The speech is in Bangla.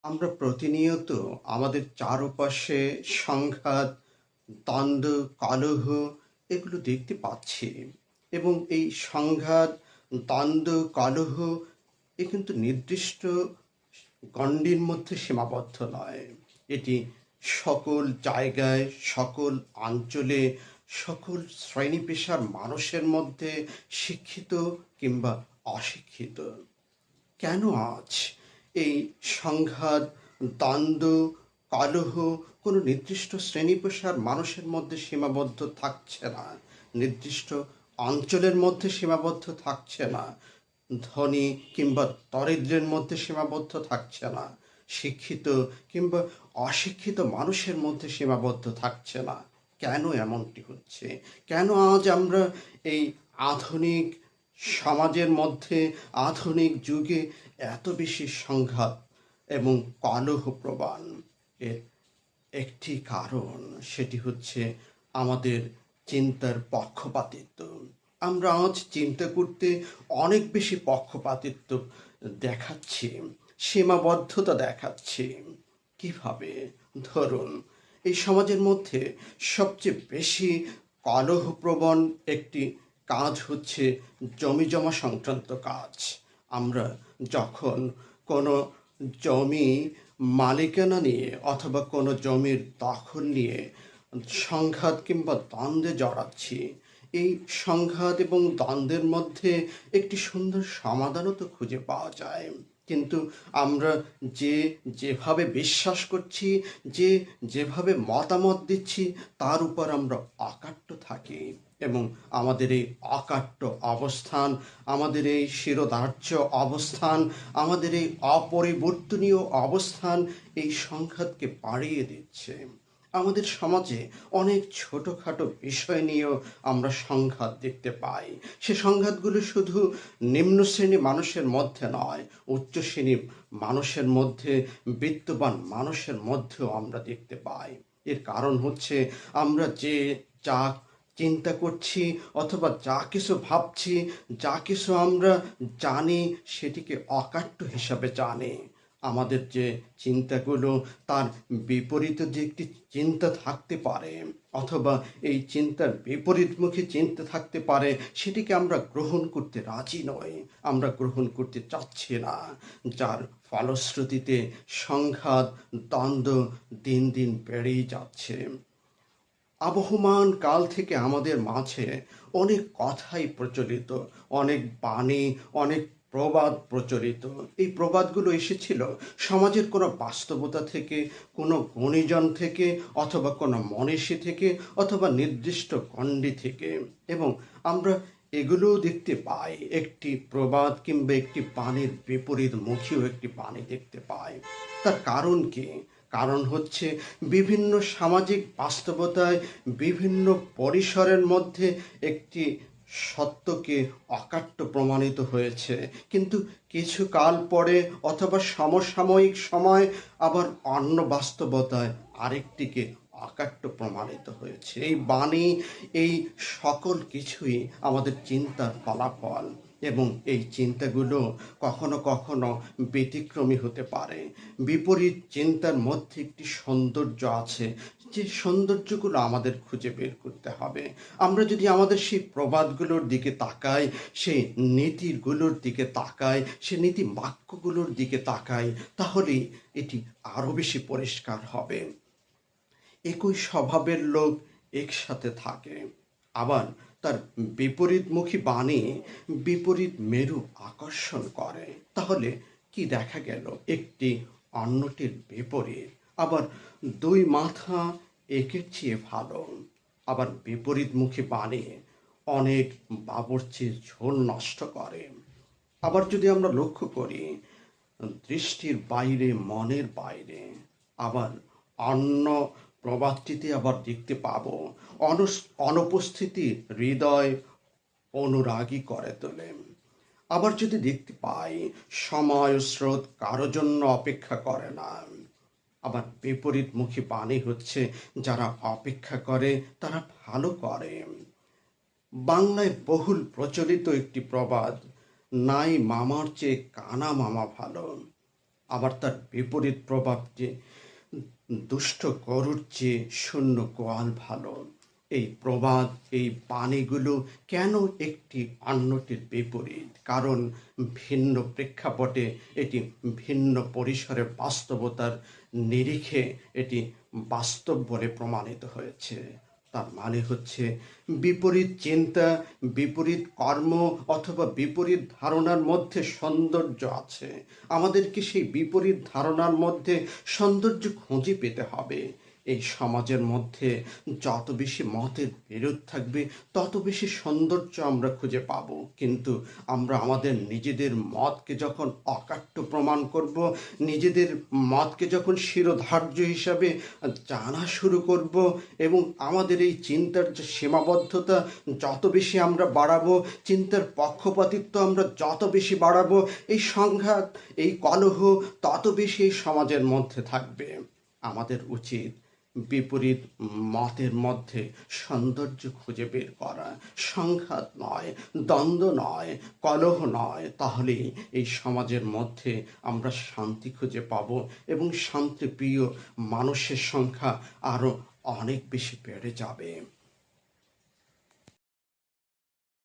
আমরা প্রতিনিয়ত আমাদের চারপাশে সংঘাত, দ্বন্দ্ব, কলহ এগুলো দেখতে পাচ্ছি এবং এই সংঘাত, দ্বন্দ্ব, কলহ কিন্তু নির্দিষ্ট গণ্ডির মধ্যে সীমাবদ্ধ নয়। এটি সকল জায়গায়, সকল অঞ্চলে, সকল শ্রেণী পেশার মানুষের মধ্যে শিক্ষিত কিংবা অশিক্ষিত। কেন আজ এই সংঘাত, দ্বন্দ্ব, কলহ কোনো নির্দিষ্ট শ্রেণী পেশার মানুষের মধ্যে সীমাবদ্ধ থাকছে না, নির্দিষ্ট অঞ্চলের মধ্যে সীমাবদ্ধ থাকছে না, ধনী কিংবা দরিদ্রের মধ্যে সীমাবদ্ধ থাকছে না, শিক্ষিত কিংবা অশিক্ষিত মানুষের মধ্যে সীমাবদ্ধ থাকছে না? কেন এমনটি হচ্ছে? কেন আজ আমরা এই আধুনিক সমাজের মধ্যে, আধুনিক যুগে এত বেশি সংঘাত এবং কলহ প্রবণ? এর একটি কারণ, সেটি হচ্ছে আমাদের চিন্তার পক্ষপাতিত্ব। আমরা আজ চিন্তা করতে অনেক বেশি পক্ষপাতিত্ব দেখাচ্ছি, সীমাবদ্ধতা দেখাচ্ছি। কিভাবে? ধরুন, এই সমাজের মধ্যে সবচেয়ে বেশি কলহপ্রবণ একটি কাজ হচ্ছে জমিজমা সংক্রান্ত কাজ। আমরা যখন কোনো জমি মালিকানা নিয়ে অথবা কোনো জমির দখল নিয়ে সংঘাত কিংবা দ্বন্দ্বে জড়াচ্ছি, এই সংঘাত এবং দ্বন্দ্বের মধ্যে একটি সুন্দর সমাধানও তো খুঁজে পাওয়া যায়। কিন্তু আমরা যেভাবে বিশ্বাস করছি, যেভাবে মতামত দিচ্ছি, তার উপর আমরা অকাট্য থাকি এবং আমাদের এই অকাট্য অবস্থান, আমাদের এই শিরোধার্য অবস্থান, আমাদের এই অপরিবর্তনীয় অবস্থান এই সংঘাতকে বাড়িয়ে দিচ্ছে। আমাদের সমাজে অনেক ছোটোখাটো বিষয় নিয়েও আমরা সংঘাত দেখতে পাই। সে সংঘাতগুলো শুধু নিম্ন শ্রেণী মানুষের মধ্যে নয়, উচ্চ শ্রেণীর মানুষের মধ্যে, বিত্তবান মানুষের মধ্যেও আমরা দেখতে পাই। এর কারণ হচ্ছে আমরা যা চিন্তা করছি অথবা যা কিছু ভাবছি, যা কিছু আমরা জানি, সেটিকে অকাট্য হিসাবে জানি। আমাদের যে চিন্তাগুলো, তার বিপরীতে যে একটি চিন্তা থাকতে পারে অথবা এই চিন্তার বিপরীতমুখী চিন্তা থাকতে পারে, সেটিকে আমরা গ্রহণ করতে রাজি নই, আমরা গ্রহণ করতে চাচ্ছি না। যার ফলশ্রুতিতে সংঘাত, দ্বন্দ্ব দিন দিন বেড়েই যাচ্ছে। আবহমান কাল থেকে আমাদের মাঝে অনেক কথাই প্রচলিত, অনেক বাণী, অনেক প্রবাদ প্রচলিত। এই প্রবাদগুলো এসেছিল সমাজের কোনো বাস্তবতা থেকে, কোনো গুণীজন থেকে, অথবা কোনো মনীষী থেকে, অথবা নির্দিষ্ট গণ্ডি থেকে। এবং আমরা এগুলোও দেখতে পাই, একটি প্রবাদ কিংবা একটি বাণীর বিপরীতমুখীও একটি বাণী দেখতে পাই। তার কারণ কি? কারণ হচ্ছে বিভিন্ন সামাজিক বাস্তবতায়, বিভিন্ন পরিসরের মধ্যে একটি সত্যকে অকাট্য প্রমাণিত হয়েছে, কিন্তু কিছু কাল পরে অথবা সমসাময়িক সময় আবার অন্য বাস্তবতায় আরেকটিকে অকাট্য প্রমাণিত হয়েছে। এই বাণী, এই সকল কিছুই আমাদের চিন্তার ফলাফল এবং এই চিন্তাগুলো কখনো কখনো ব্যতিক্রমী হতে পারে। বিপরীত চিন্তার মধ্যে একটি সৌন্দর্য আছে, যে সৌন্দর্যগুলো আমাদের খুঁজে বের করতে হবে। আমরা যদি আমাদের সেই প্রবাদগুলোর দিকে তাকাই, সেই নীতিগুলোর দিকে তাকাই, সেই নীতি বাক্যগুলোর দিকে তাকাই, তাহলেই এটি আরও বেশি পরিষ্কার হবে। একই স্বভাবের লোক একসাথে থাকে, আবার তার বিপরীতমুখী বাণী বিপরীত মেরু আকর্ষণ করে। তাহলে কি দেখা গেল? একটি অন্যটির বিপরীত। আবার দুই মাথা একের চেয়ে ভালো। আবার বিপরীতমুখী বাণী অনেক বাবুর্চির ঝোল নষ্ট করে। আবার যদি আমরা লক্ষ্য করি, দৃষ্টির বাইরে মনের বাইরে। আবার অন্য প্রবাদটিতে আবার দেখতে পাবো, অনুপস্থিতি হৃদয় অনুরাগী করে তোলে। আবার যদি দেখতে পাই, সময় ও স্রোত কারো জন্য অপেক্ষা করে না। আবার বিপরীতমুখী বাণী হচ্ছে, যারা অপেক্ষা করে তারা ভালো করে। বাংলায় বহুল প্রচলিত একটি প্রবাদ, নাই মামার চেয়ে কানা মামা ভালো। আবার তার বিপরীত প্রভাব যে দুষ্ট গরুর চেয়ে শূন্য গোয়াল ভালো। এই প্রবাদ, এই বাণীগুলো কেন একটি অন্যটির বিপরীত? কারণ ভিন্ন প্রেক্ষাপটে এটি ভিন্ন পরিসরে বাস্তবতার নিরিখে এটি বাস্তব বলে প্রমাণিত হয়েছে। তার মানে হচ্ছে বিপরীত চিন্তা, বিপরীত কর্ম অথবা বিপরীত ধারণার মধ্যে সৌন্দর্য আছে। আমাদেরকে সেই বিপরীত ধারণার মধ্যে সৌন্দর্য খুঁজে পেতে হবে। এই সমাজের মধ্যে যত বেশি মতের বিরোধ থাকবে তত বেশি সৌন্দর্য আমরা খুঁজে পাব। কিন্তু আমরা আমাদের নিজেদের মতকে যখন অকাট্য প্রমাণ করব, নিজেদের মতকে যখন শিরোধার্য হিসাবে জানা শুরু করব এবং আমাদের এই চিন্তার যে সীমাবদ্ধতা যত বেশি আমরা বাড়াবো, চিন্তার পক্ষপাতিত্ব আমরা যত বেশি বাড়াবো, এই সংঘাত, এই কলহ তত বেশি এই সমাজের মধ্যে থাকবে। আমাদের উচিত বিপরীত মতের মধ্যে সৌন্দর্য খুঁজে বের করা, সংঘাত নয়, দ্বন্দ্ব নয়, কলহ নয়। তাহলেই এই সমাজের মধ্যে আমরা শান্তি খুঁজে পাব এবং শান্তিপ্রিয় মানুষের সংখ্যা আরও অনেক বেশি বেড়ে যাবে।